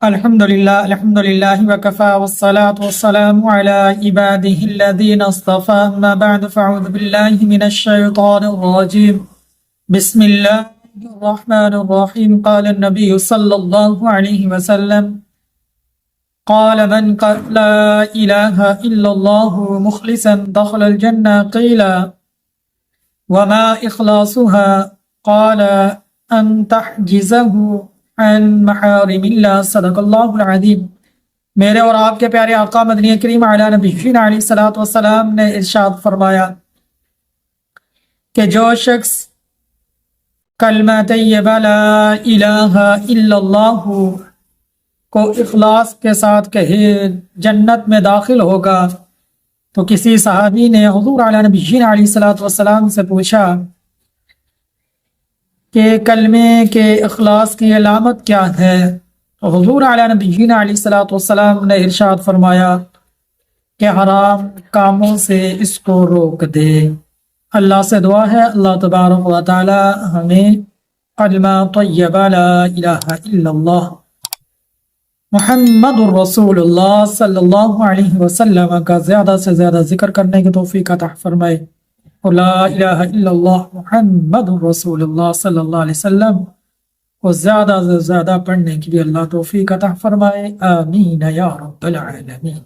الحمد للہ وکفى والصلاة والسلام على عباده الذين اصطفى اما بعد فاعوذ باللہ من الشیطان الرجیم بسم اللہ الرحمن الرحیم قال النبی صلی اللہ علیہ وسلم قال من قال لا الہ الا اللہ مخلصا دخل الجنہ قیل وما اخلاصها قال ان تحجزه عن محارم اللہ صدق اللہ العظیم۔ میرے اور آپ کے پیارے آقا مدنی کریم علی نبینا علیہ الصلوۃ والسلام نے ارشاد فرمایا کہ جو شخص کلمہ طیبہ لا الہ الا اللہ کو اخلاص کے ساتھ کہے جنت میں داخل ہوگا۔ تو کسی صحابی نے حضور علی نبینا علیہ الصلوۃ والسلام سے پوچھا کہ کلمے کے اخلاص کی علامت کیا ہے؟ تو حضور علیہ نبینا علیہ الصلوۃ والسلام نے ارشاد فرمایا کہ حرام کاموں سے اس کو روک دے۔ اللہ سے دعا ہے اللہ تبارک و تعالی ہمیں کلمہ طیبہ لا الہ الا اللہ محمد الرسول اللہ صلی اللہ علیہ وسلم کا زیادہ سے زیادہ ذکر کرنے کی توفیق عطا فرمائے، اور لا الہ الا اللہ محمد رسول اللہ صلی اللہ علیہ وسلم کو زیادہ سے زیادہ پڑھنے کی بھی اللہ توفیق عطا فرمائے، آمین یا رب العالمین۔